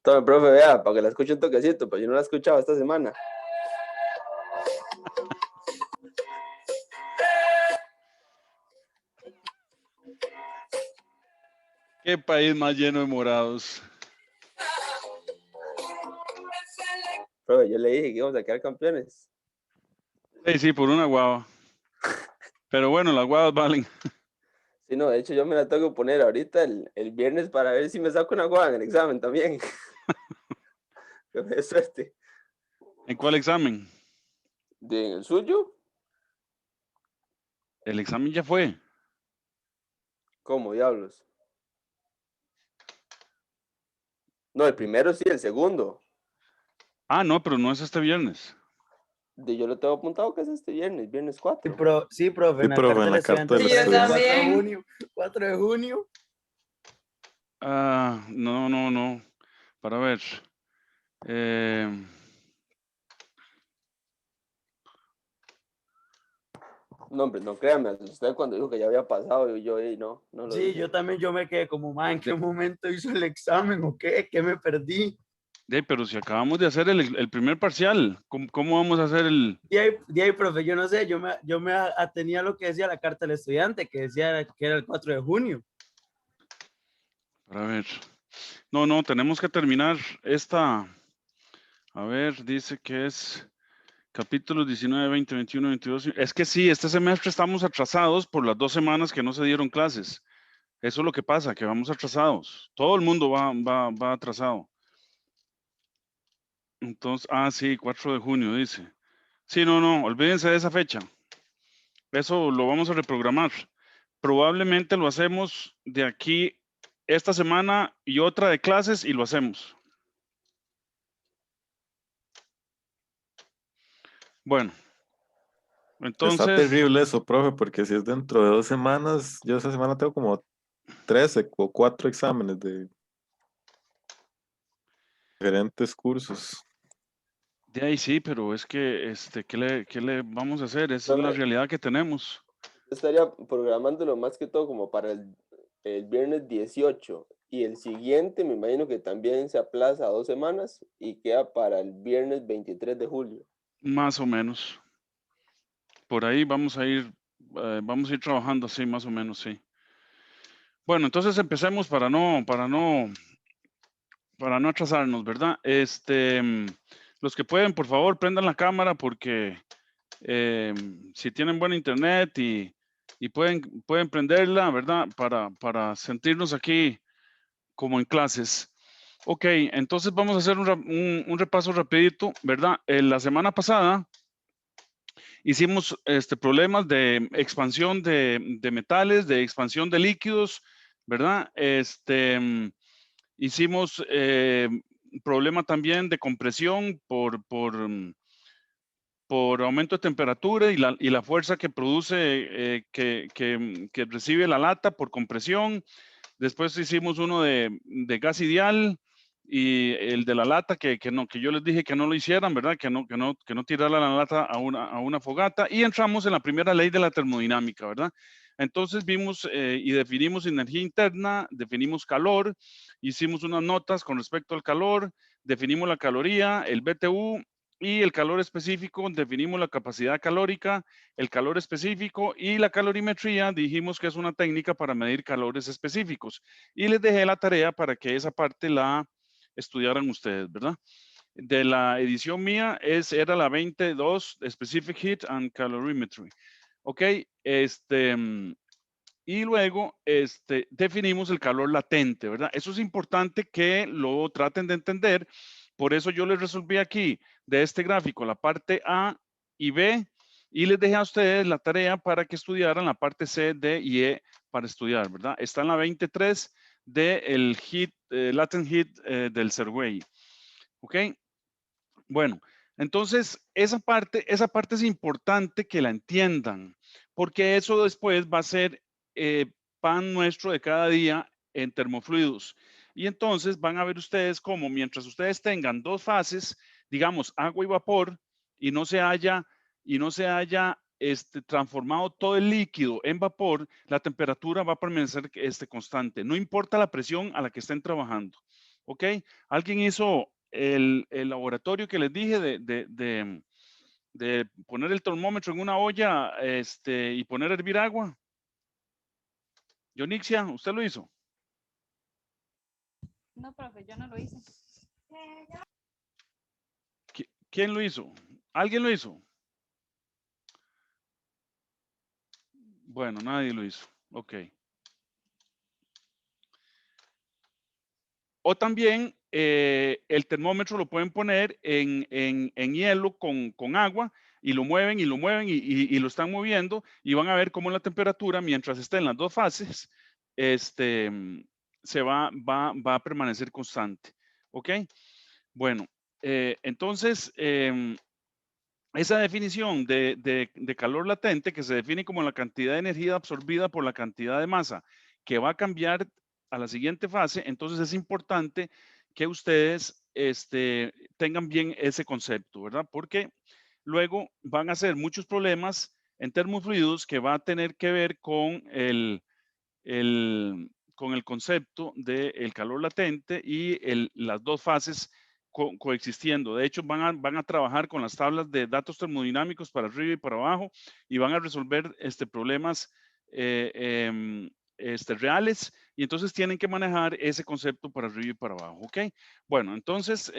Tome, profe, vea, para que la escuche un toquecito, pues yo no la he escuchado esta semana. ¿Qué país más lleno de morados? Profe, yo le dije que íbamos a quedar campeones. Sí, por una guava. Pero bueno, las guavas valen. Sí, no, de hecho yo me la tengo que poner ahorita el viernes para ver si me saco una guava en el examen también. Que me dé suerte. ¿En cuál examen? ¿De el suyo? El examen ya fue. ¿Cómo, diablos? No, el primero sí, el segundo. Ah, no, pero no es este viernes. Yo lo tengo apuntado que es este viernes, viernes 4. Sí, profe, Sí, en la profe, carta en del la carta estudiante del Sí, yo dice estudiante. 4 de también. junio. 4 de junio. Ah, no. Para ver. No, hombre, no créanme, usted cuando dijo que ya había pasado, yo no lo Sí, hice. yo también, yo me quedé como, man, ¿en qué momento hizo el examen o qué? ¿Qué me perdí? Pero si acabamos de hacer el primer parcial, ¿cómo vamos a hacer el...? De ahí, profe, yo no sé, yo me atenía a lo que decía la carta del estudiante, que decía que era el 4 de junio. Para ver. No, tenemos que terminar esta... A ver, dice que es capítulos 19, 20, 21, 22. Es que sí, este semestre estamos atrasados por las 2 semanas que no se dieron clases. Eso es lo que pasa, que vamos atrasados. Todo el mundo va atrasado. Entonces, sí, 4 de junio, dice. Sí, no, olvídense de esa fecha. Eso lo vamos a reprogramar. Probablemente lo hacemos de aquí esta semana y otra de clases y lo hacemos. Bueno, Está entonces, terrible eso, profe, porque si es dentro de 2 semanas, yo esta semana tengo como 13 o 4 exámenes de diferentes cursos. de ahí sí, pero es que, ¿qué le vamos a hacer? Esa es la Profe, realidad que tenemos. yo estaría programándolo más que todo como para el viernes 18 y el siguiente me imagino que también se aplaza a 2 semanas y queda para el viernes 23 de julio. Más o menos. Por ahí vamos a ir trabajando así, más o menos, sí. Bueno, entonces empecemos para no atrasarnos, ¿verdad? Los que pueden, por favor, prendan la cámara porque si tienen buen internet y pueden prenderla, ¿verdad? Para sentirnos aquí como en clases. Ok, entonces vamos a hacer un repaso rapidito, ¿verdad? La semana pasada hicimos problemas de expansión de metales, de expansión de líquidos, ¿verdad? Hicimos problema también de compresión por aumento de temperatura y la fuerza que produce, que recibe la lata por compresión. Después hicimos uno de gas ideal y el de la lata que yo les dije que no lo hicieran, ¿verdad? Que no tiraran la lata a una fogata. Y entramos en la primera ley de la termodinámica, ¿verdad? Entonces vimos y definimos energía interna, definimos calor, hicimos unas notas con respecto al calor, definimos la caloría, el BTU y el calor específico, definimos la capacidad calórica, el calor específico y la calorimetría, dijimos que es una técnica para medir calores específicos. Y les dejé la tarea para que esa parte la estudiaran ustedes, ¿verdad? De la edición mía era la 22, Specific Heat and Calorimetry. Ok, y luego definimos el calor latente, ¿verdad? Eso es importante que lo traten de entender. Por eso yo les resolví aquí de este gráfico la parte A y B y les dejé a ustedes la tarea para que estudiaran la parte C, D y E para estudiar, ¿verdad? Está en la 23 del latent heat del Serway. ¿Ok? Bueno, entonces esa parte es importante que la entiendan, porque eso después va a ser pan nuestro de cada día en termofluidos. Y entonces van a ver ustedes cómo mientras ustedes tengan dos fases, digamos agua y vapor, y no se haya transformado todo el líquido en vapor, la temperatura va a permanecer constante. No importa la presión a la que estén trabajando. ¿Ok? ¿Alguien hizo el laboratorio que les dije de poner el termómetro en una olla y poner a hervir agua? Yonixia, ¿usted lo hizo? No, profe, yo no lo hice. ¿Quién lo hizo? ¿Alguien lo hizo? Bueno, nadie lo hizo. Ok. O también el termómetro lo pueden poner en hielo con agua y lo mueven y lo mueven y lo están moviendo y van a ver cómo la temperatura, mientras esté en las dos fases, va a permanecer constante. ¿Ok? Bueno, entonces, esa definición de calor latente, que se define como la cantidad de energía absorbida por la cantidad de masa que va a cambiar a la siguiente fase, entonces es importante que ustedes tengan bien ese concepto, ¿verdad? Porque luego van a ser muchos problemas en termofluidos que va a tener que ver con con el concepto del calor latente y las dos fases coexistiendo. De hecho, van a trabajar con las tablas de datos termodinámicos para arriba y para abajo y van a resolver problemas reales, y entonces tienen que manejar ese concepto para arriba y para abajo. ¿Ok? Bueno, entonces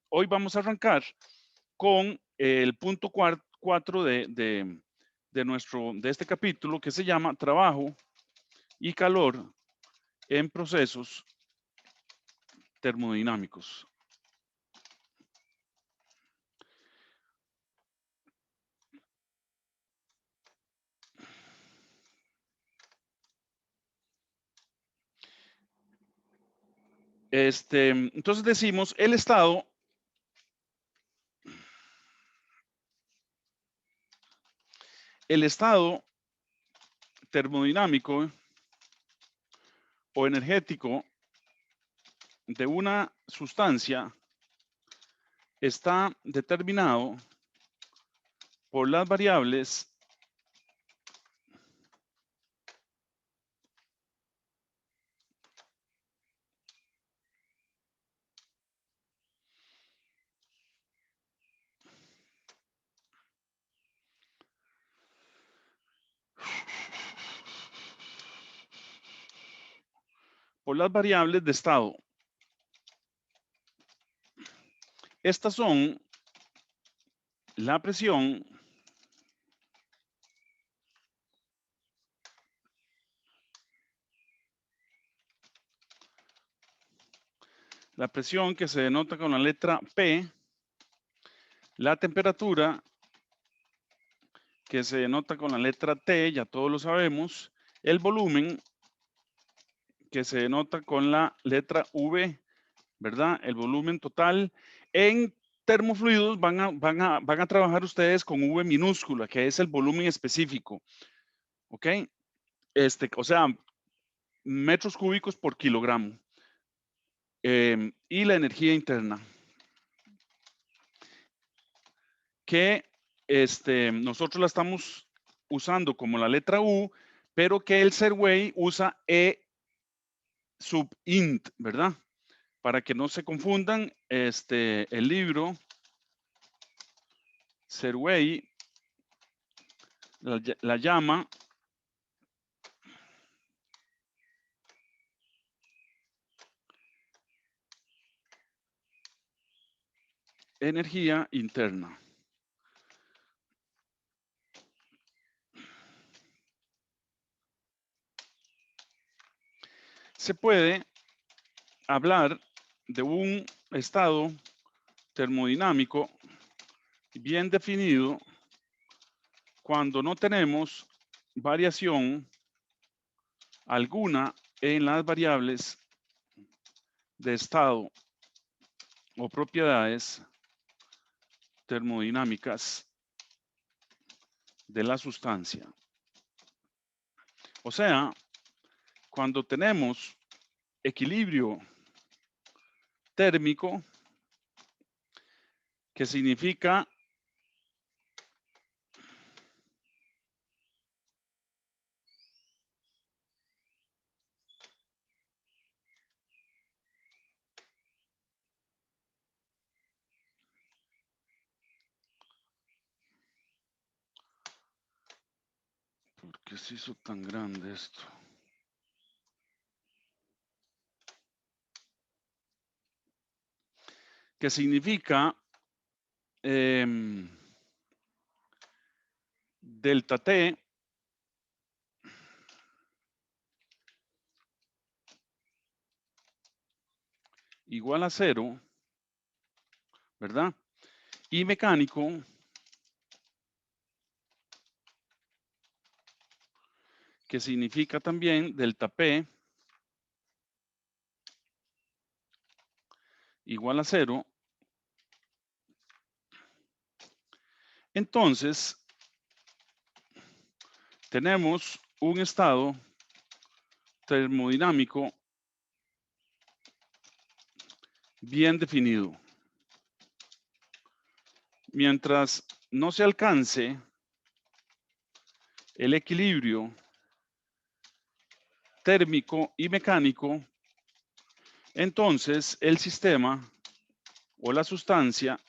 hoy vamos a arrancar con el punto 4 de este capítulo, que se llama trabajo y calor en procesos termodinámicos. Entonces decimos el estado termodinámico o energético de una sustancia está determinado por las variables de estado. Estas son la presión, que se denota con la letra P, la temperatura, que se denota con la letra T, ya todos lo sabemos, el volumen, que se denota con la letra V, ¿verdad? El volumen total. En termofluidos van a trabajar ustedes con V minúscula, que es el volumen específico, ¿ok? O sea, metros cúbicos por kilogramo. Y la energía interna, que nosotros la estamos usando como la letra U, pero que el Serway usa E sub int, ¿verdad? Para que no se confundan, el libro Serway la llama energía interna. Se puede hablar de un estado termodinámico bien definido cuando no tenemos variación alguna en las variables de estado o propiedades termodinámicas de la sustancia. O sea, cuando tenemos equilibrio térmico, que significa qué se hizo tan grande esto? Que significa delta T igual a 0, ¿verdad? Y mecánico que significa también delta P igual a 0. Entonces, tenemos un estado termodinámico bien definido. Mientras no se alcance el equilibrio térmico y mecánico, entonces el sistema o la sustancia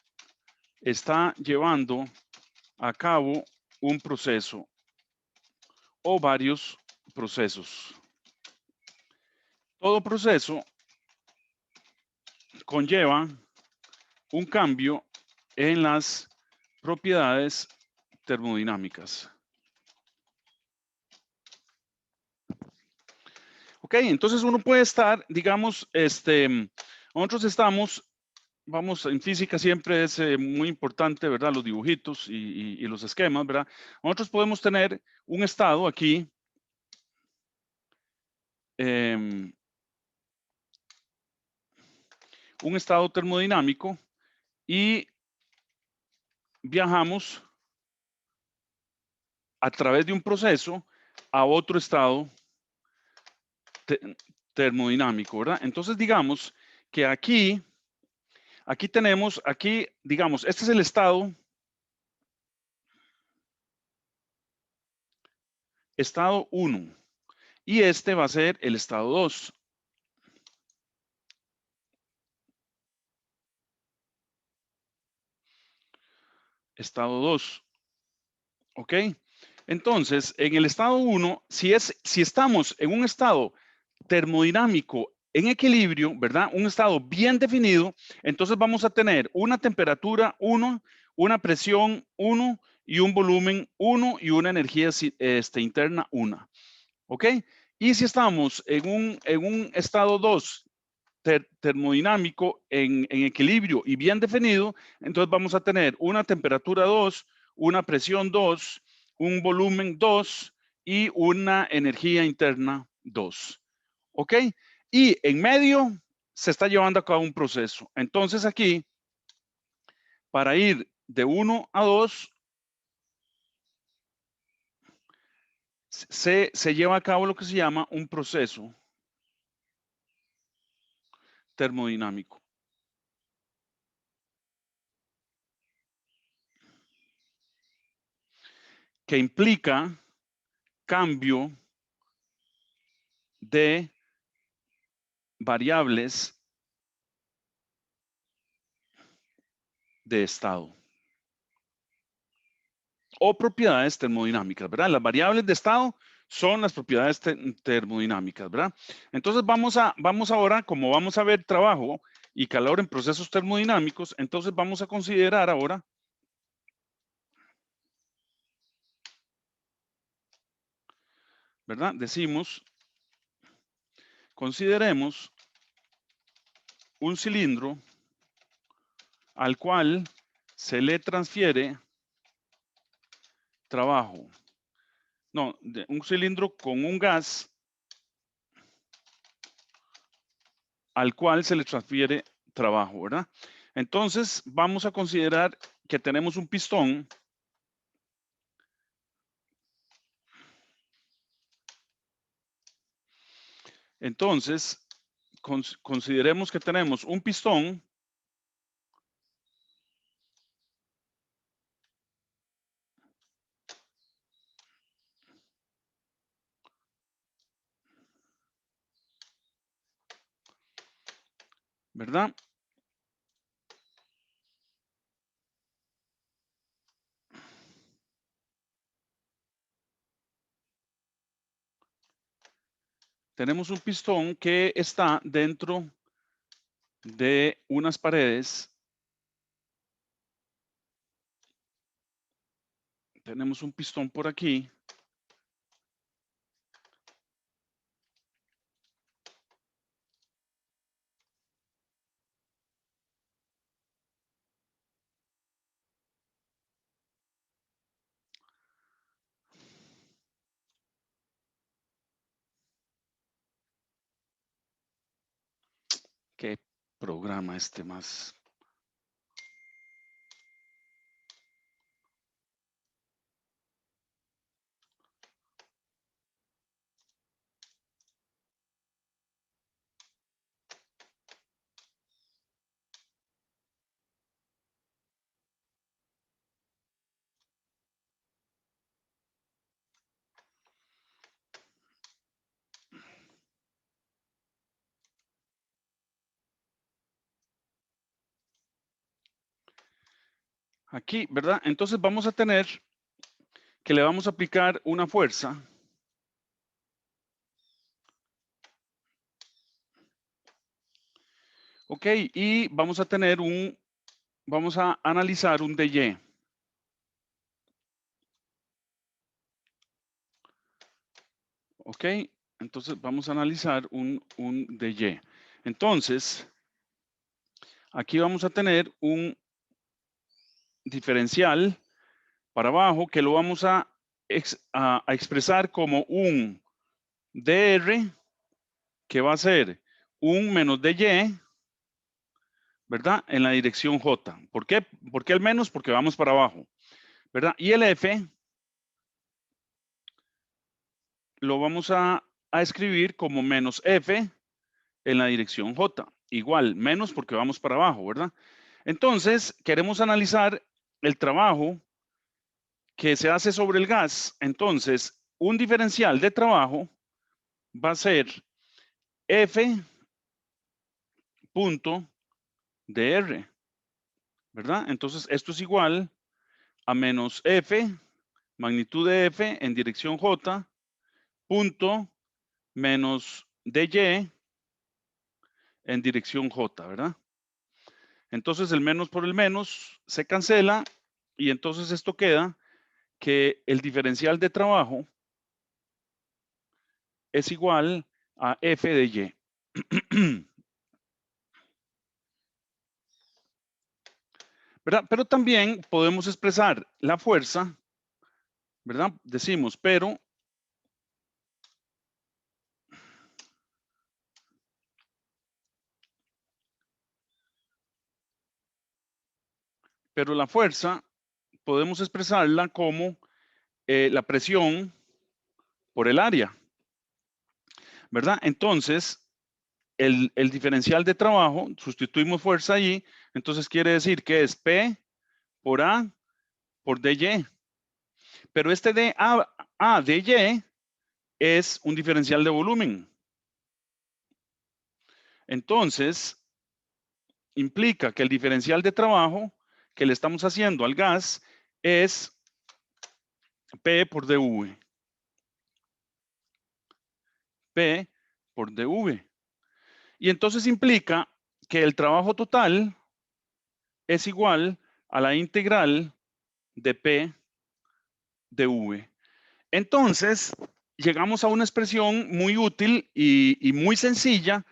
está llevando a cabo un proceso o varios procesos. Todo proceso conlleva un cambio en las propiedades termodinámicas. Ok, entonces uno puede estar, digamos, nosotros estamos, vamos, en física siempre es muy importante, ¿verdad? Los dibujitos y los esquemas, ¿verdad? Nosotros podemos tener un estado aquí, un estado termodinámico y viajamos a través de un proceso a otro estado termodinámico, ¿verdad? Entonces digamos que aquí tenemos, digamos, este es el estado 1 y este va a ser el estado 2. Estado 2. ¿Ok? Entonces, en el estado 1, si estamos en un estado termodinámico en equilibrio, ¿verdad? Un estado bien definido, entonces vamos a tener una temperatura 1, una presión 1 y un volumen 1 y una energía interna 1. ¿Ok? Y si estamos en un estado 2 termodinámico en equilibrio y bien definido, entonces vamos a tener una temperatura 2, una presión 2, un volumen 2 y una energía interna 2. ¿Ok? Y en medio se está llevando a cabo un proceso. Entonces aquí, para ir de 1 a 2, se lleva a cabo lo que se llama un proceso termodinámico. Que implica cambio de variables de estado o propiedades termodinámicas, ¿verdad? Las variables de estado son las propiedades termodinámicas, ¿verdad? Entonces vamos ahora, como vamos a ver trabajo y calor en procesos termodinámicos, entonces vamos a considerar ahora ¿verdad? Decimos, consideremos un cilindro al cual se le transfiere trabajo. No, un cilindro con un gas al cual se le transfiere trabajo, ¿verdad? Entonces, vamos a considerar que tenemos un pistón. Entonces, consideremos que tenemos un pistón ¿verdad? tenemos un pistón que está dentro de unas paredes. Tenemos un pistón por aquí. ¿Qué programa este más? Aquí, ¿verdad? Entonces vamos a tener que le vamos a aplicar una fuerza. Ok, y vamos a tener vamos a analizar un DY. Ok, entonces vamos a analizar un DY. Entonces, aquí vamos a tener un diferencial para abajo que lo vamos a expresar como un DR que va a ser un menos DY, ¿verdad? En la dirección J. ¿Por qué? ¿Por qué el menos? Porque vamos para abajo, ¿verdad? Y el F lo vamos a escribir como menos F en la dirección J. Igual, menos porque vamos para abajo, ¿verdad? Entonces, queremos analizar el trabajo que se hace sobre el gas. Entonces, un diferencial de trabajo va a ser F punto dr, ¿verdad? Entonces, esto es igual a menos F, magnitud de F en dirección J, punto menos dy en dirección J, ¿verdad? Entonces, el menos por el menos se cancela y entonces esto queda que el diferencial de trabajo es igual a F de Y. ¿Verdad? Pero también podemos expresar la fuerza, ¿verdad? Decimos, pero la fuerza podemos expresarla como la presión por el área, ¿verdad? Entonces, el diferencial de trabajo, sustituimos fuerza allí, entonces quiere decir que es P por A por dy. Pero este de A dy es un diferencial de volumen. Entonces, implica que el diferencial de trabajo que le estamos haciendo al gas es P por dV. P por dV. Y entonces implica que el trabajo total es igual a la integral de P dV. Entonces, llegamos a una expresión muy útil y muy sencilla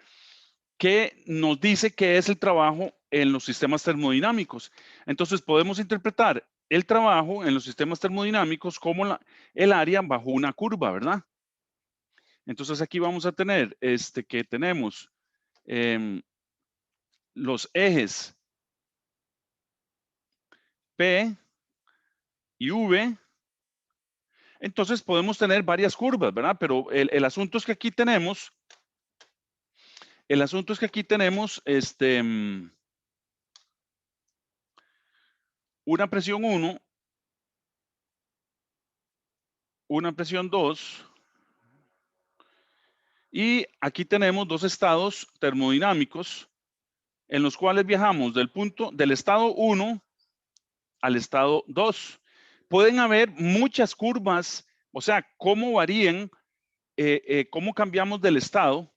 que nos dice qué es el trabajo en los sistemas termodinámicos. Entonces, podemos interpretar el trabajo en los sistemas termodinámicos como el área bajo una curva, ¿verdad? Entonces, aquí vamos a tener que tenemos los ejes P y V. Entonces, podemos tener varias curvas, ¿verdad? Pero el asunto es que aquí tenemos una presión 1, una presión 2, y aquí tenemos dos estados termodinámicos en los cuales viajamos del estado 1 al estado 2. Pueden haber muchas curvas, o sea, cómo varían cómo cambiamos del estado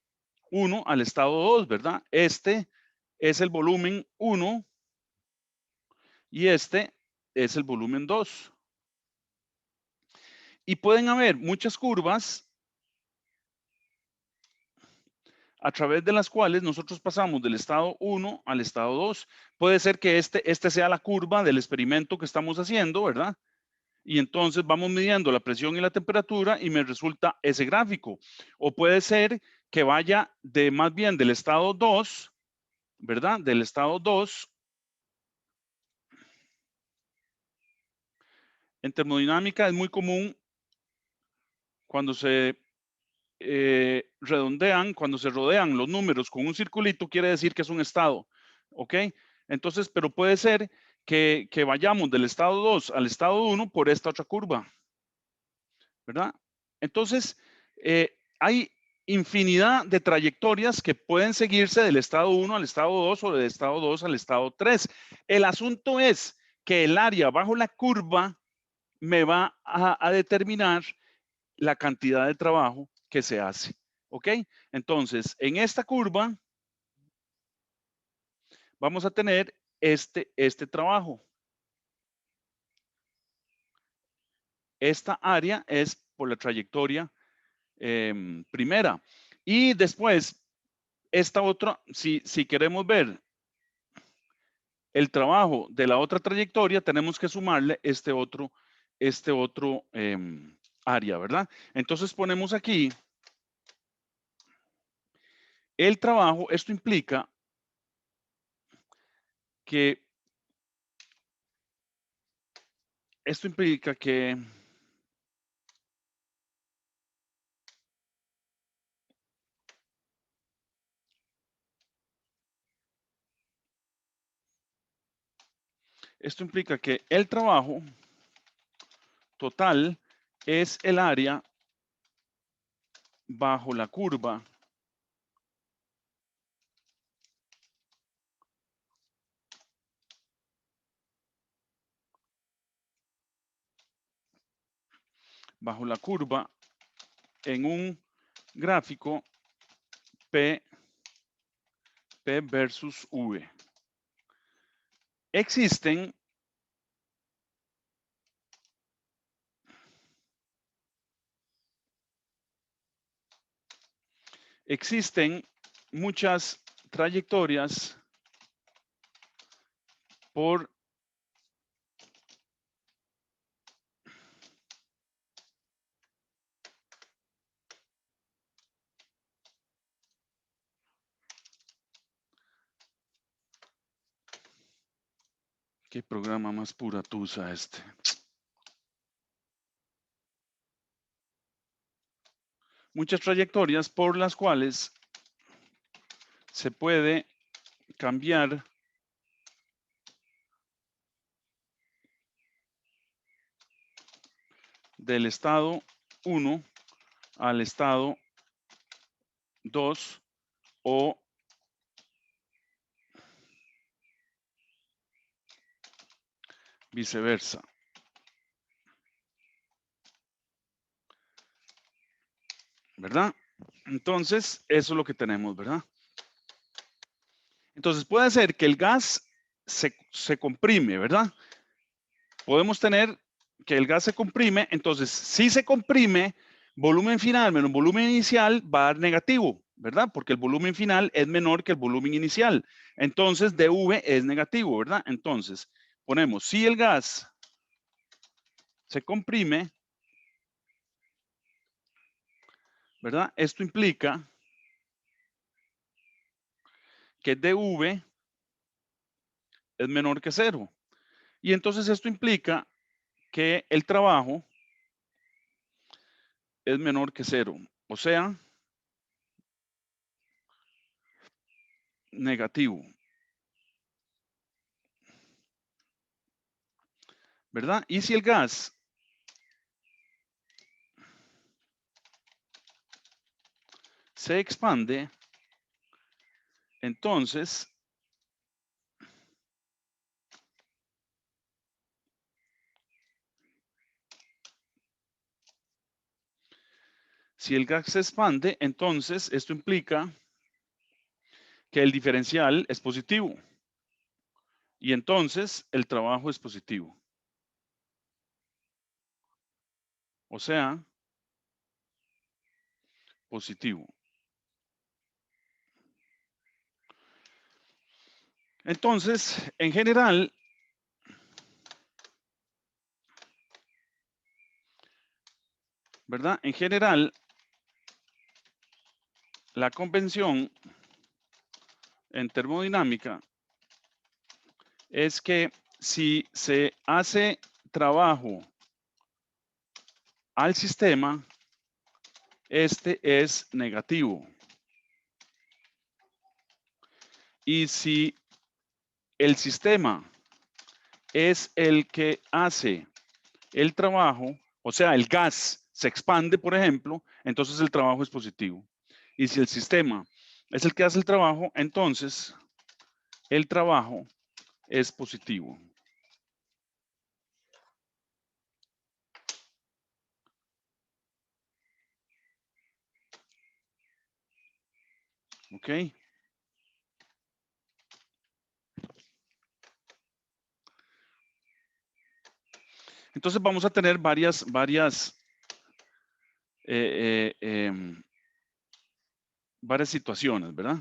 1 al estado 2, ¿verdad? Este es el volumen 1 y este es el volumen 2. Y pueden haber muchas curvas a través de las cuales nosotros pasamos del estado 1 al estado 2. Puede ser que este sea la curva del experimento que estamos haciendo, ¿verdad? Y entonces vamos midiendo la presión y la temperatura y me resulta ese gráfico. O puede ser que vaya más bien del estado 2, ¿verdad? Del estado 2. En termodinámica es muy común cuando se redondean, cuando se rodean los números con un circulito, quiere decir que es un estado, ¿ok? Entonces, pero puede ser que vayamos del estado 2 al estado 1 por esta otra curva, ¿verdad? Entonces, hay infinidad de trayectorias que pueden seguirse del estado 1 al estado 2 o del estado 2 al estado 3. El asunto es que el área bajo la curva me va a determinar la cantidad de trabajo que se hace. ¿Ok? Entonces, en esta curva vamos a tener este trabajo. Esta área es por la trayectoria primera. Y después, esta otra, si queremos ver el trabajo de la otra trayectoria, tenemos que sumarle este otro área, ¿verdad? Entonces ponemos aquí el trabajo. Esto implica que el trabajo total es el área bajo la curva en un gráfico P versus V. Existen muchas trayectorias por qué programa más pura tusa este. Muchas trayectorias por las cuales se puede cambiar del estado 1 al estado 2 o viceversa. ¿Verdad? Entonces, eso es lo que tenemos, ¿verdad? Entonces, puede ser que el gas se comprime, ¿verdad? Podemos tener que el gas se comprime, entonces, si se comprime, volumen final menos volumen inicial va a dar negativo, ¿verdad? Porque el volumen final es menor que el volumen inicial. Entonces, dV es negativo, ¿verdad? Entonces, ponemos, si el gas se comprime, ¿verdad? Esto implica que dV es menor que 0. Y entonces esto implica que el trabajo es menor que 0. O sea, negativo. ¿Verdad? Y si el gas se expande, entonces Si el gas se expande, entonces esto implica que el diferencial es positivo. Y entonces el trabajo es positivo. O sea, positivo. Entonces, en general, ¿verdad? En general, la convención en termodinámica es que si se hace trabajo al sistema, este es negativo. Y si el sistema es el que hace el trabajo, o sea, el gas se expande, por ejemplo, entonces el trabajo es positivo. Y si el sistema es el que hace el trabajo, entonces el trabajo es positivo. ¿Ok? Entonces vamos a tener varias situaciones, ¿verdad?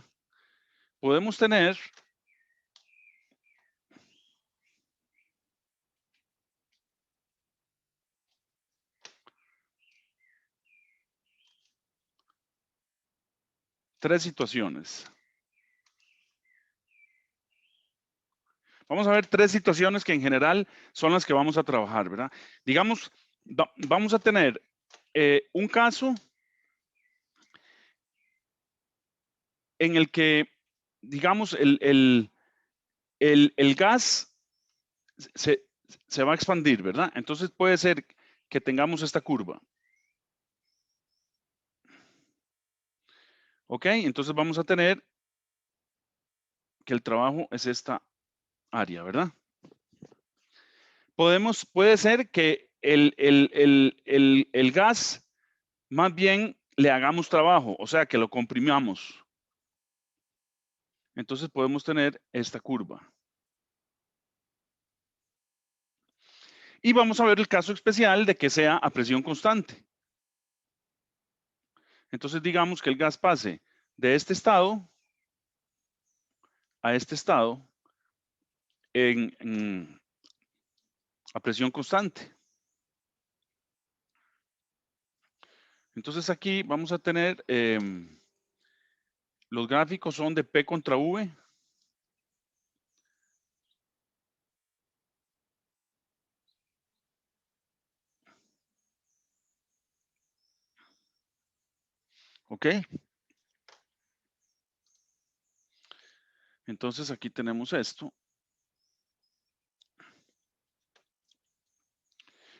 Podemos tener tres situaciones. Vamos a ver tres situaciones que en general son las que vamos a trabajar, ¿verdad? Digamos, vamos a tener un caso en el que, digamos, el gas se va a expandir, ¿verdad? Entonces puede ser que tengamos esta curva. ¿Ok? Entonces vamos a tener que el trabajo es esta área, ¿verdad? Puede ser que el gas más bien le hagamos trabajo, o sea, que lo comprimamos. Entonces podemos tener esta curva. Y vamos a ver el caso especial de que sea a presión constante. Entonces digamos que el gas pase de este estado a este estado a presión constante. Entonces aquí vamos a tener, los gráficos son de P contra V. ¿Ok? Entonces aquí tenemos esto.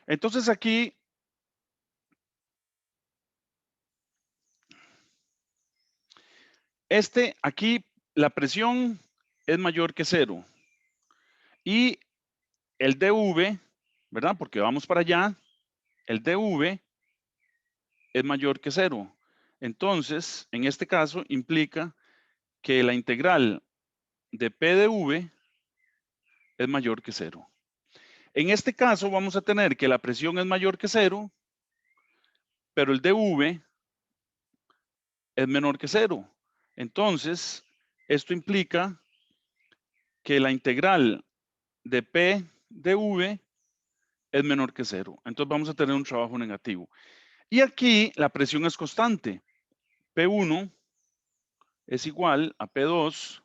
Entonces aquí aquí la presión es mayor que 0. Y el dV, ¿verdad? Porque vamos para allá, el dV es mayor que 0. Entonces, en este caso, implica que la integral de P de V es mayor que 0. En este caso, vamos a tener que la presión es mayor que 0, pero el dV es menor que 0. Entonces, esto implica que la integral de P de V es menor que 0. Entonces vamos a tener un trabajo negativo. Y aquí la presión es constante. P1 es igual a P2,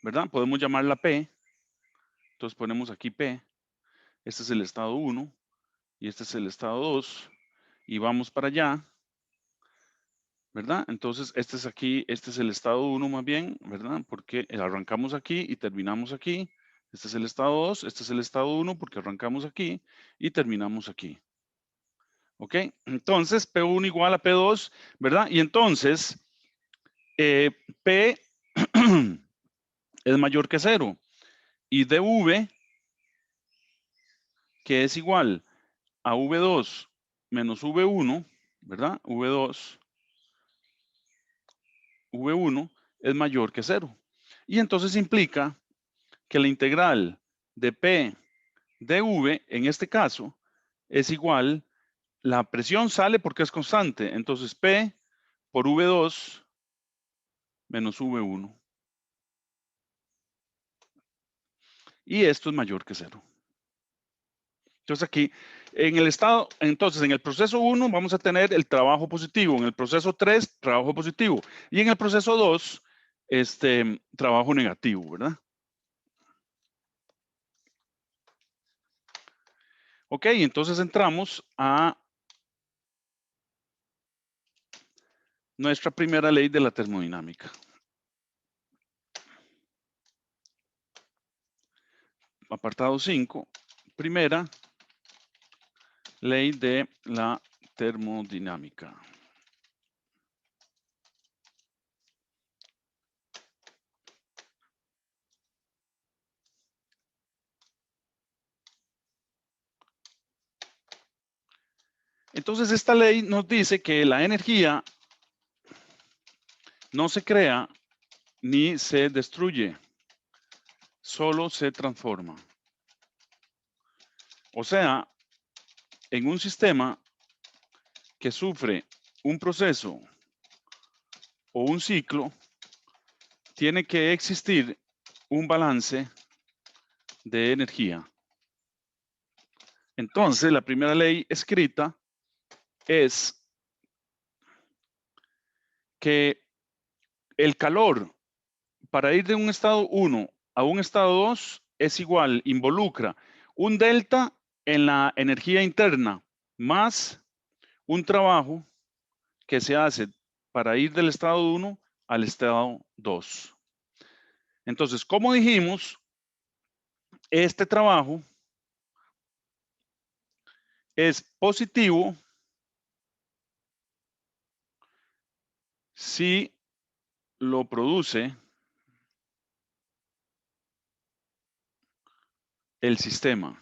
¿verdad? Podemos llamarla P. Entonces ponemos aquí P. Este es el estado 1 y este es el estado 2. Y vamos para allá, ¿verdad? Entonces este es aquí, este es el estado 1 más bien, ¿verdad? Porque arrancamos aquí y terminamos aquí. Este es el estado 2, este es el estado 1 porque arrancamos aquí y terminamos aquí. ¿Ok? Entonces, P1 igual a P2, ¿verdad? Y entonces, P es mayor que 0. Y dV, que es igual a V2 menos V1, ¿verdad? V2, V1 es mayor que 0. Y entonces implica que la integral de P de V, en este caso, es igual, la presión sale porque es constante, entonces P por V2 menos V1. Y esto es mayor que 0. Entonces aquí, en el proceso 1 vamos a tener el trabajo positivo, en el proceso 3, trabajo positivo, y en el proceso 2, trabajo negativo, ¿verdad? Ok, entonces entramos a nuestra primera ley de la termodinámica. Apartado 5, primera ley de la termodinámica. Entonces esta ley nos dice que la energía no se crea ni se destruye, solo se transforma. O sea, en un sistema que sufre un proceso o un ciclo, tiene que existir un balance de energía. Entonces, la primera ley escrita es que el calor para ir de un estado 1 a un estado 2 es igual, involucra un delta en la energía interna más un trabajo que se hace para ir del estado 1 al estado 2. Entonces, como dijimos, este trabajo es positivo si lo produce el sistema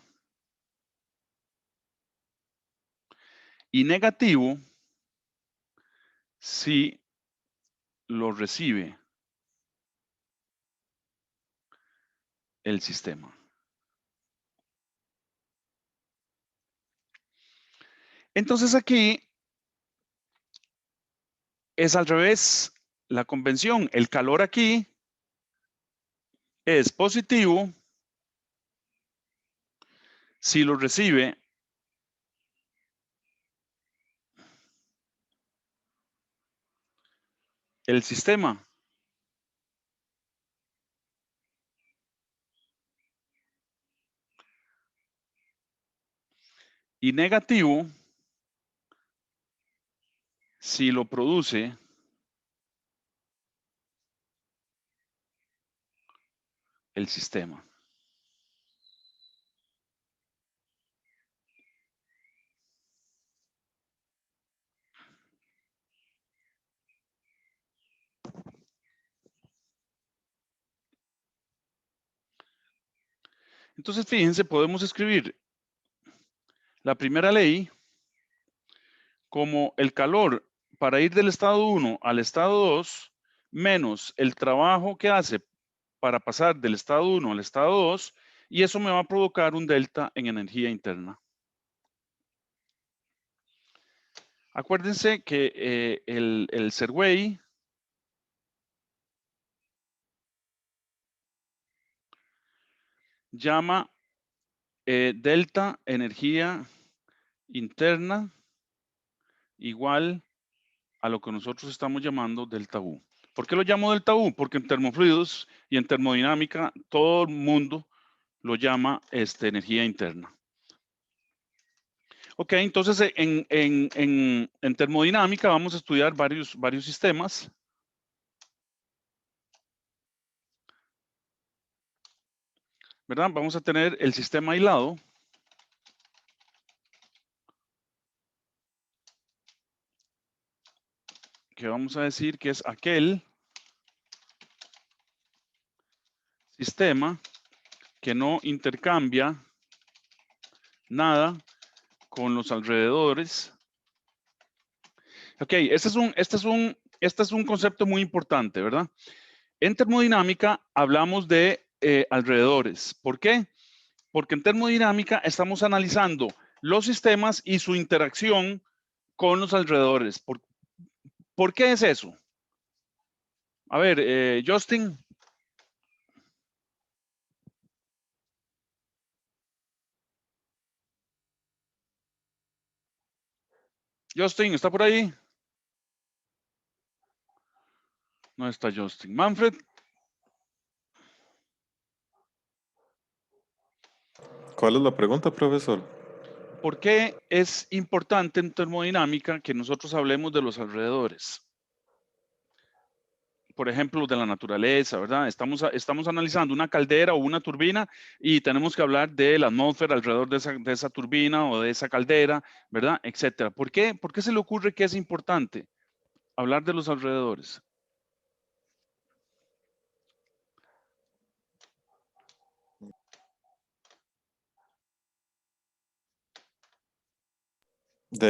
y negativo si lo recibe el sistema. Entonces aquí es al revés la convención. El calor aquí es positivo si lo recibe el sistema. Y negativo si lo produce el sistema. Entonces, fíjense, podemos escribir la primera ley como el calor para ir del estado 1 al estado 2 menos el trabajo que hace para pasar del estado 1 al estado 2, y eso me va a provocar un delta en energía interna. Acuérdense que el Servei llama delta energía interna igual a lo que nosotros estamos llamando delta U. ¿Por qué lo llamo delta U? Porque en termofluidos y en termodinámica todo el mundo lo llama energía interna. Ok, entonces en termodinámica vamos a estudiar varios sistemas. ¿Verdad? Vamos a tener el sistema aislado, que vamos a decir que es aquel sistema que no intercambia nada con los alrededores Ok, este es un concepto muy importante, ¿verdad? En termodinámica hablamos de alrededores. ¿Por qué? Porque en termodinámica estamos analizando los sistemas y su interacción con los alrededores. ¿Por qué es eso? A ver, Justin. Justin, ¿está por ahí? No está Justin. Manfred. ¿Cuál es la pregunta, profesor? ¿Por qué es importante en termodinámica que nosotros hablemos de los alrededores? Por ejemplo, de la naturaleza, ¿verdad? Estamos analizando una caldera o una turbina y tenemos que hablar de la atmósfera alrededor de esa turbina o de esa caldera, ¿verdad? Etcétera. ¿Por qué? ¿Por qué se le ocurre que es importante hablar de los alrededores?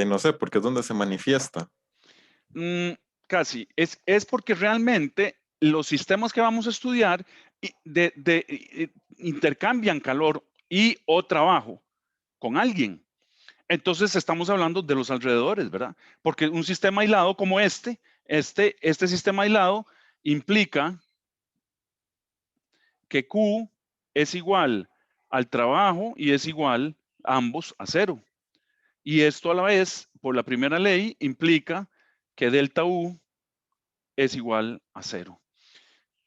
No sé, porque es donde se manifiesta. Casi. Es porque realmente los sistemas que vamos a estudiar intercambian calor y o trabajo con alguien. Entonces estamos hablando de los alrededores, ¿verdad? Porque un sistema aislado como este sistema aislado implica que Q es igual al trabajo y es igual ambos a 0. Y esto a la vez, por la primera ley, implica que delta U es igual a 0.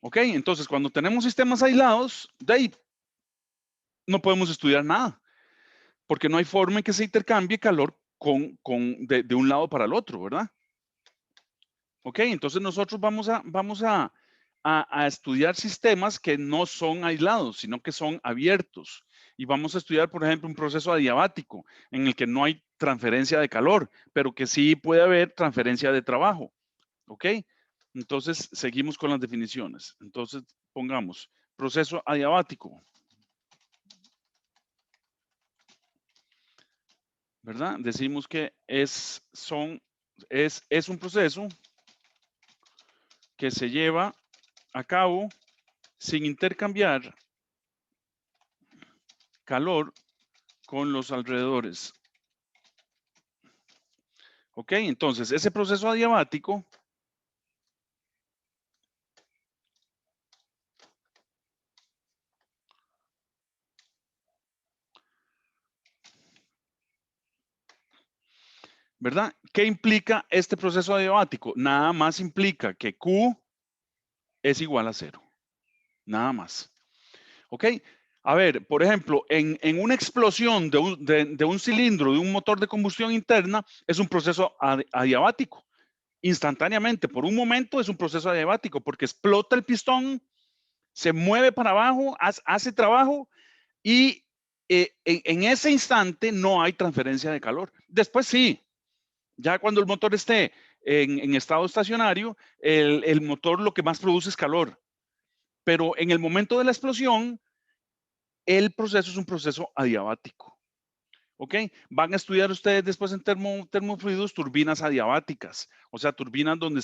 ¿Ok? Entonces, cuando tenemos sistemas aislados, de ahí no podemos estudiar nada, porque no hay forma en que se intercambie calor de un lado para el otro, ¿verdad? ¿Ok? Entonces nosotros vamos a estudiar sistemas que no son aislados, sino que son abiertos. Y vamos a estudiar, por ejemplo, un proceso adiabático en el que no hay transferencia de calor, pero que sí puede haber transferencia de trabajo. ¿Ok? Entonces, seguimos con las definiciones. Entonces, pongamos proceso adiabático, ¿verdad? Decimos que es un proceso que se lleva a cabo sin intercambiar calor con los alrededores. ¿Ok? Entonces, ese proceso adiabático ¿verdad? ¿Qué implica este proceso adiabático? Nada más implica que Q es igual a 0. Nada más. ¿Ok? A ver, por ejemplo, en una explosión de un cilindro, de un motor de combustión interna, es un proceso adiabático. Instantáneamente, por un momento es un proceso adiabático porque explota el pistón, se mueve para abajo, hace trabajo y en ese instante no hay transferencia de calor. Después sí, ya cuando el motor esté en estado estacionario, el motor lo que más produce es calor. Pero en el momento de la explosión, el proceso es un proceso adiabático. ¿Ok? Van a estudiar ustedes después en termofluidos turbinas adiabáticas, o sea, turbinas donde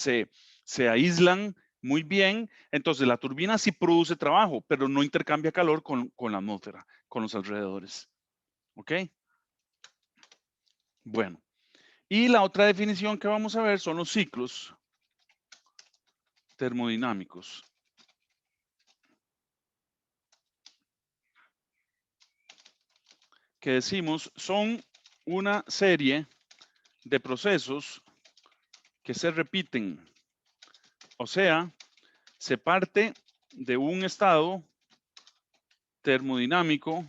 se aíslan muy bien. Entonces, la turbina sí produce trabajo, pero no intercambia calor con la atmósfera, con los alrededores. ¿Ok? Bueno, y la otra definición que vamos a ver son los ciclos termodinámicos. Que decimos son una serie de procesos que se repiten. O sea, se parte de un estado termodinámico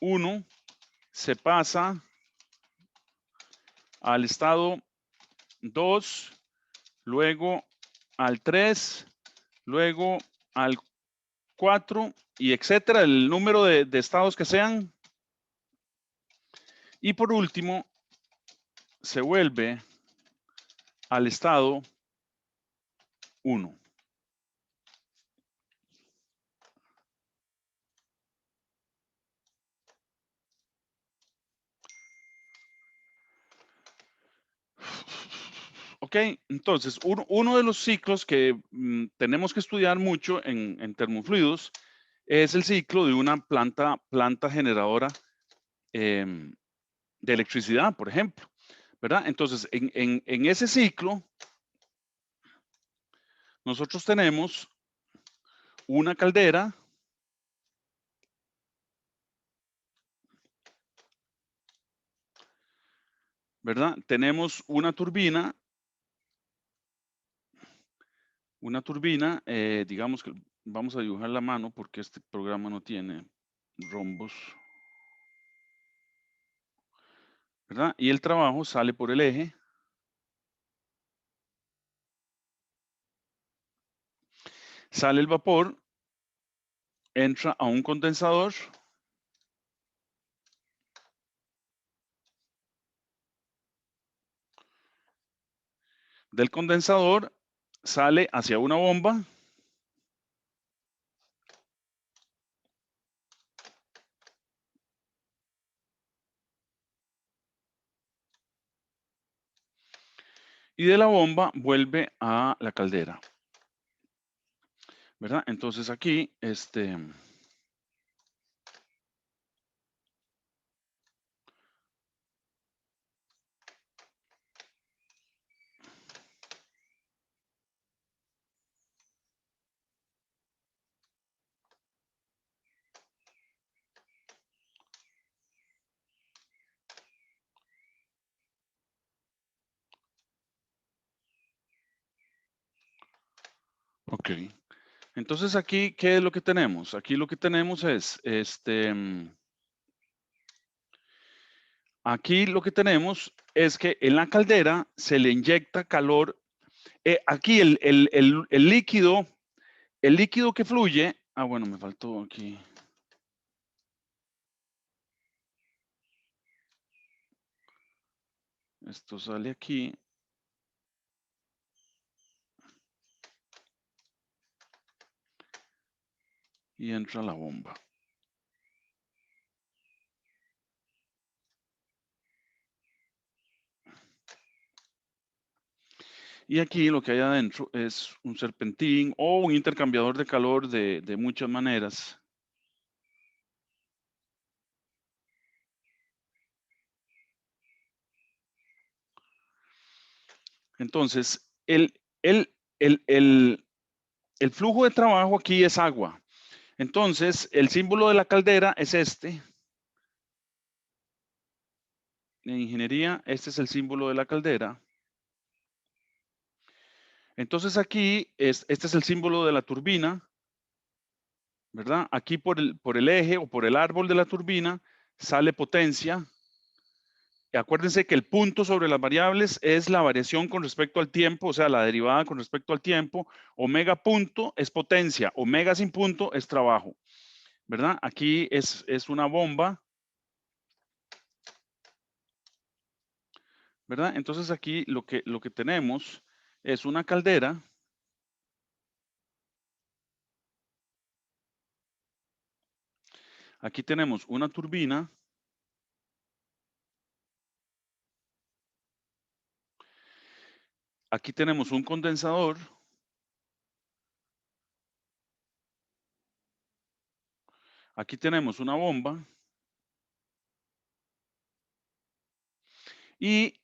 1, se pasa al estado 2, luego al 3, luego al 4 y etcétera, el número de estados que sean. Y por último, se vuelve al estado 1. Ok, entonces uno de los ciclos que tenemos que estudiar mucho en termofluidos es el ciclo de una planta generadora de electricidad, por ejemplo, ¿verdad? Entonces, en ese ciclo, nosotros tenemos una caldera, ¿verdad? Tenemos una turbina, digamos que vamos a dibujar la mano porque este programa no tiene rombos, ¿verdad? Y el trabajo sale por el eje. Sale el vapor, entra a un condensador. Del condensador sale hacia una bomba. Y de la bomba vuelve a la caldera, ¿verdad? Entonces aquí, ok. Entonces aquí, ¿qué es lo que tenemos? Aquí lo que tenemos es, aquí lo que tenemos es que en la caldera se le inyecta calor. Aquí el líquido que fluye, bueno, me faltó aquí. Esto sale aquí. Y entra la bomba. Y aquí lo que hay adentro es un serpentín o un intercambiador de calor de muchas maneras. Entonces, el flujo de trabajo aquí es agua. Entonces, el símbolo de la caldera es este. En ingeniería, este es el símbolo de la caldera. Entonces aquí, este es el símbolo de la turbina, ¿verdad? Aquí por el eje o por el árbol de la turbina sale potencia. Y acuérdense que el punto sobre las variables es la variación con respecto al tiempo, o sea, la derivada con respecto al tiempo. Omega punto es potencia, omega sin punto es trabajo, ¿verdad? Aquí es una bomba, ¿verdad? Entonces aquí lo que tenemos es una caldera. Aquí tenemos una turbina. Aquí tenemos un condensador. Aquí tenemos una bomba. Y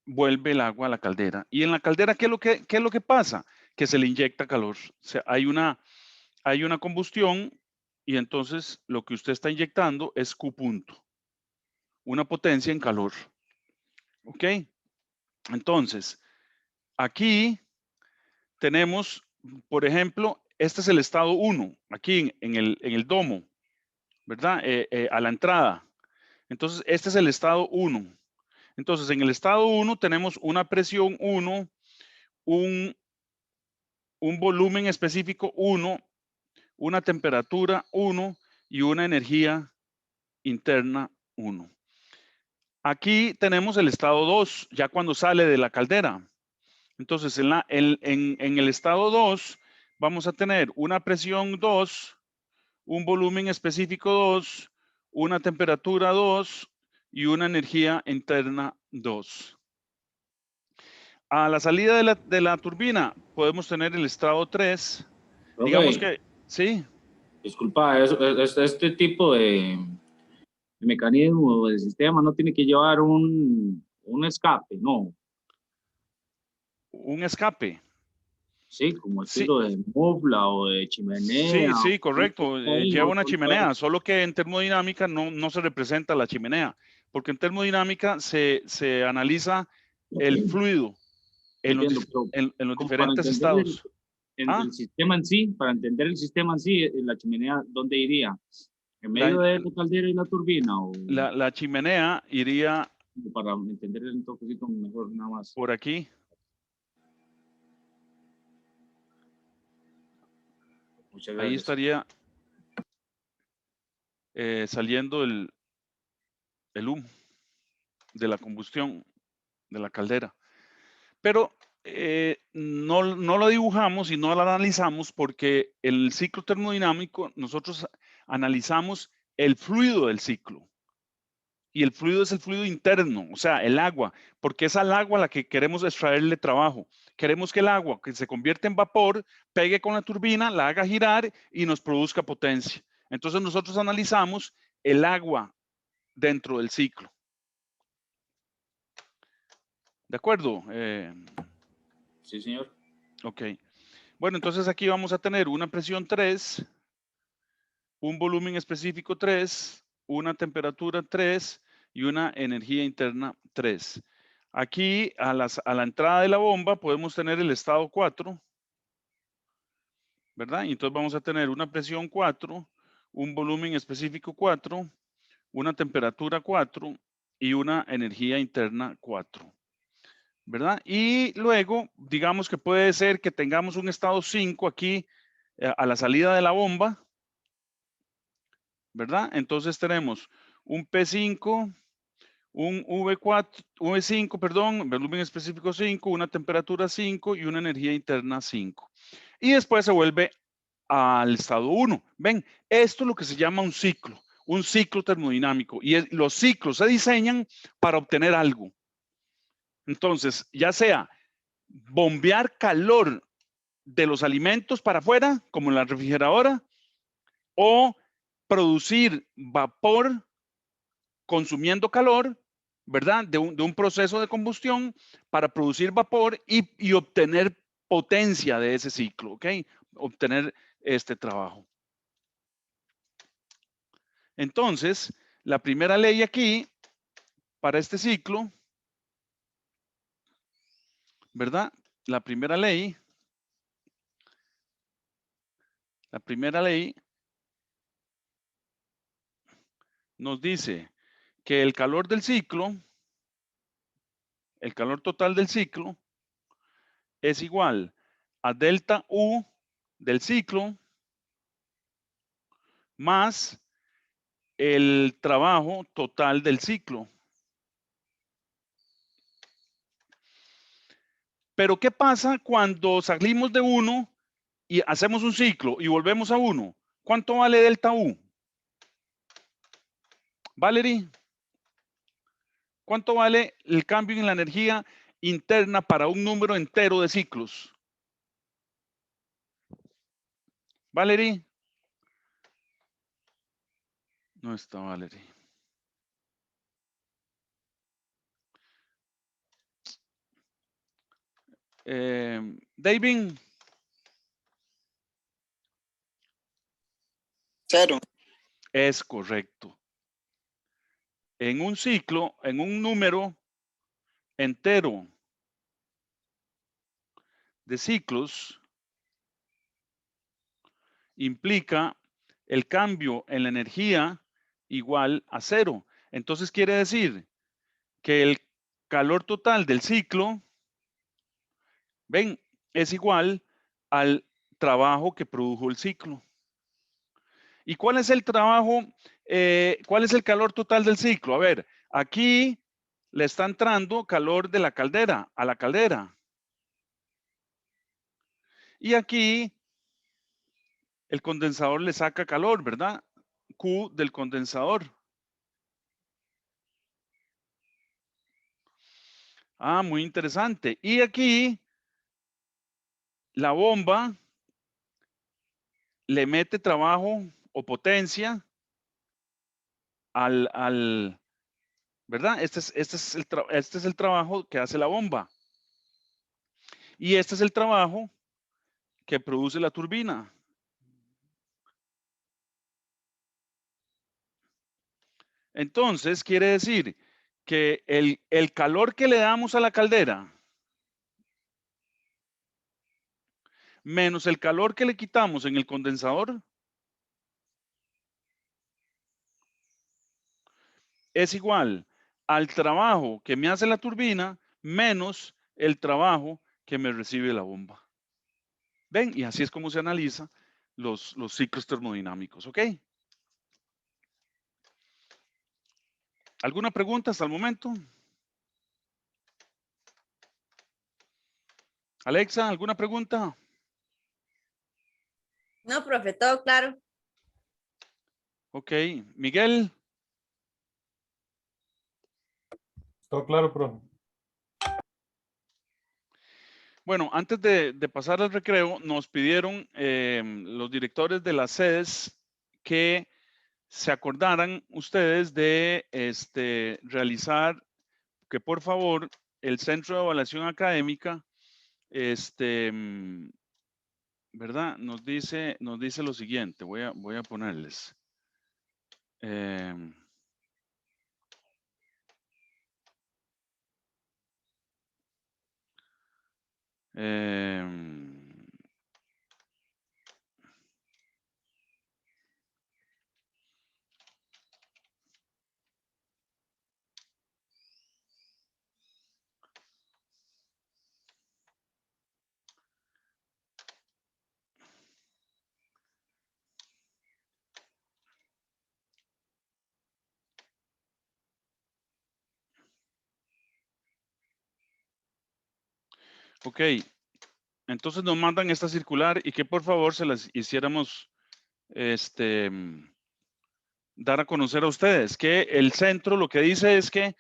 vuelve el agua a la caldera. Y en la caldera, ¿qué es lo que pasa? Que se le inyecta calor. O sea, hay una combustión y entonces lo que usted está inyectando es Q punto. Una potencia en calor. ¿Ok? Entonces, aquí tenemos, por ejemplo, este es el estado 1, aquí en el domo, ¿verdad? A la entrada. Entonces, este es el estado 1. Entonces, en el estado 1 tenemos una presión 1, un volumen específico 1, una temperatura 1 y una energía interna 1. Aquí tenemos el estado 2, ya cuando sale de la caldera. Entonces, en el estado 2 vamos a tener una presión 2, un volumen específico 2, una temperatura 2 y una energía interna 2. A la salida de la turbina podemos tener el estrado 3. Profe, Digamos que, sí, disculpa, este tipo de mecanismo del sistema no tiene que llevar un escape, no. un escape. Sí, como Sí, estilo de mufla o de chimenea. sí, correcto. Lleva una chimenea, No, solo que en termodinámica no se representa la chimenea, porque en termodinámica se analiza el fluido en entiendo, pero en los como para diferentes entender estados. el sistema en sí, para entender el sistema en sí, la chimenea, ¿dónde iría? ¿En medio La, de la caldera y la turbina? O la chimenea iría para entender un poquito mejor nada más. por aquí. Muchas Ahí gracias. estaría saliendo el humo de la combustión de la caldera. Pero no lo dibujamos y no lo analizamos porque el ciclo termodinámico nosotros analizamos el fluido del ciclo. Y el fluido es el fluido interno, o sea, el agua, porque es al agua a la que queremos extraerle trabajo. Queremos que el agua que se convierte en vapor pegue con la turbina, la haga girar y nos produzca potencia. Entonces nosotros analizamos el agua dentro del ciclo. ¿De acuerdo? Sí, señor. Ok. Bueno, entonces aquí vamos a tener una presión 3, un volumen específico 3, una temperatura 3 y una energía interna 3. Aquí a la entrada de la bomba podemos tener el estado 4, ¿verdad? Y entonces vamos a tener una presión 4, un volumen específico 4, una temperatura 4 y una energía interna 4. ¿Verdad? Y luego, digamos que puede ser que tengamos un estado 5 aquí a la salida de la bomba, ¿verdad? Entonces tenemos un P5, un V5, perdón, volumen específico 5, una temperatura 5 y una energía interna 5. Y después se vuelve al estado 1. Ven, esto es lo que se llama un ciclo termodinámico. Y los ciclos se diseñan para obtener algo. Entonces, ya sea bombear calor de los alimentos para afuera, como en la refrigeradora, o producir vapor consumiendo calor, ¿verdad? De un proceso de combustión para producir vapor y obtener potencia de ese ciclo, ¿ok? Obtener este trabajo. Entonces, la primera ley aquí, para este ciclo, ¿verdad? La primera ley nos dice que el calor del ciclo, el calor total del ciclo, es igual a delta U del ciclo más el trabajo total del ciclo. Pero ¿qué pasa cuando salimos de 1 y hacemos un ciclo y volvemos a 1? ¿Cuánto vale delta U? Valerie, ¿cuánto vale el cambio en la energía interna para un número entero de ciclos? Valerie. No está Valerie. David. 0. Es correcto. En un ciclo, en un número entero de ciclos, implica el cambio en la energía igual a 0. Entonces quiere decir que el calor total del ciclo, ven, es igual al trabajo que produjo el ciclo. ¿Y cuál es el trabajo? ¿Cuál es el calor total del ciclo? A ver, aquí le está entrando calor de la caldera a la caldera. Y aquí el condensador le saca calor, ¿verdad? Q del condensador. Ah, muy interesante. Y aquí la bomba le mete trabajo o potencia ¿verdad? Este es el trabajo que hace la bomba. Y este es el trabajo que produce la turbina. Entonces, quiere decir que el calor que le damos a la caldera menos el calor que le quitamos en el condensador es igual al trabajo que me hace la turbina menos el trabajo que me recibe la bomba. ¿Ven? Y así es como se analiza los ciclos termodinámicos, ¿ok? ¿Alguna pregunta hasta el momento? Alexa, ¿alguna pregunta? No, profe, todo claro. Ok, Miguel. Todo claro, profe. Bueno, antes de pasar al recreo, nos pidieron los directores de las sedes que se acordaran ustedes de realizar, que por favor, el Centro de Evaluación Académica, ¿verdad? Nos dice lo siguiente, voy a ponerles. Ok, entonces nos mandan esta circular y que por favor se las hiciéramos dar a conocer a ustedes, que el centro lo que dice es que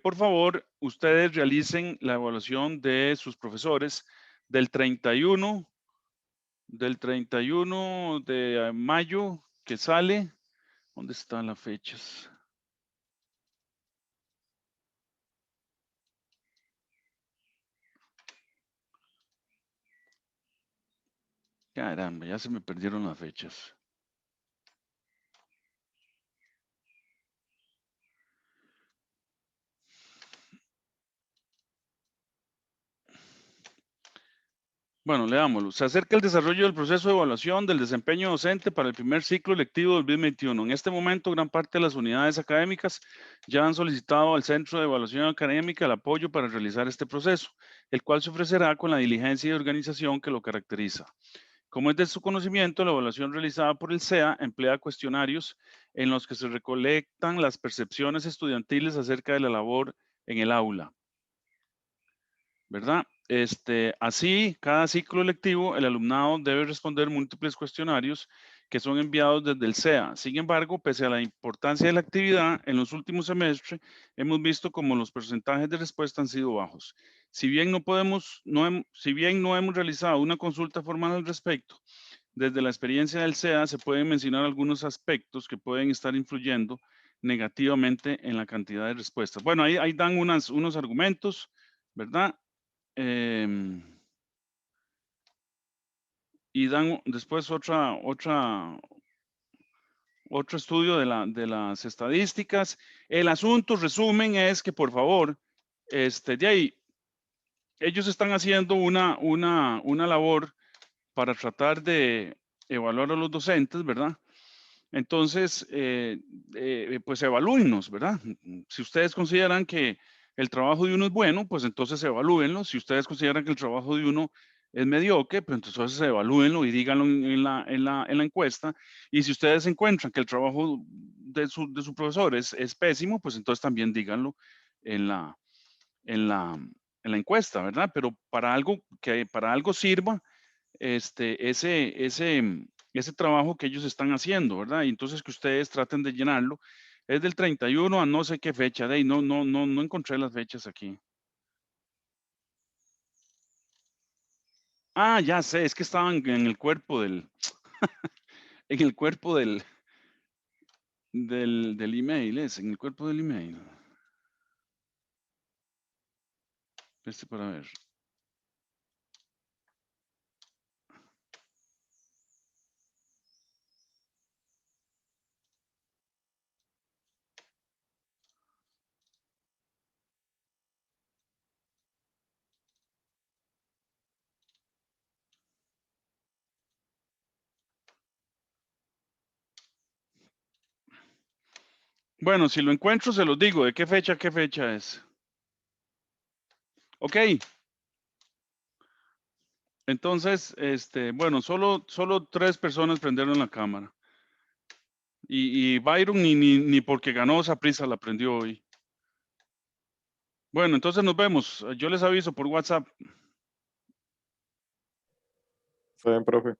por favor ustedes realicen la evaluación de sus profesores del 31 de mayo que sale. ¿Dónde están las fechas? Caramba, ya se me perdieron las fechas. Bueno, leámoslo. Se acerca el desarrollo del proceso de evaluación del desempeño docente para el primer ciclo lectivo 2021. En este momento, gran parte de las unidades académicas ya han solicitado al Centro de Evaluación Académica el apoyo para realizar este proceso, el cual se ofrecerá con la diligencia y organización que lo caracteriza. Como es de su conocimiento, la evaluación realizada por el CEA emplea cuestionarios en los que se recolectan las percepciones estudiantiles acerca de la labor en el aula, ¿verdad? Así, cada ciclo lectivo, el alumnado debe responder múltiples cuestionarios que son enviados desde el CEA. Sin embargo, pese a la importancia de la actividad, en los últimos semestres hemos visto como los porcentajes de respuesta han sido bajos. Si bien no hemos realizado una consulta formal al respecto, desde la experiencia del CEA se pueden mencionar algunos aspectos que pueden estar influyendo negativamente en la cantidad de respuestas. Bueno, ahí dan unos argumentos, ¿verdad? Y dan después otro estudio de las estadísticas. El asunto, resumen, es que por favor, de ahí, ellos están haciendo una labor para tratar de evaluar a los docentes, ¿verdad? Entonces, pues evalúennos, ¿verdad? Si ustedes consideran que el trabajo de uno es bueno, pues entonces evalúenlo. Si ustedes consideran que el trabajo de uno es mediocre, pues entonces evalúenlo y díganlo en la encuesta. Y si ustedes encuentran que el trabajo de su profesor es pésimo, pues entonces también díganlo en la, en la, en la encuesta, ¿verdad? Pero para algo sirva, ese trabajo que ellos están haciendo, ¿verdad? Y entonces que ustedes traten de llenarlo Es del 31 a no sé qué fecha. De ahí no encontré las fechas aquí. Ah, ya sé, es que estaban en el cuerpo del, en el cuerpo del email, en el cuerpo del email. Para ver. Bueno, si lo encuentro, se los digo. ¿De qué fecha es? Ok. Entonces, bueno, solo 3 personas prendieron la cámara. Y Byron ni porque ganó Saprissa la prendió hoy. Bueno, entonces nos vemos. Yo les aviso por WhatsApp. Está bien, profe.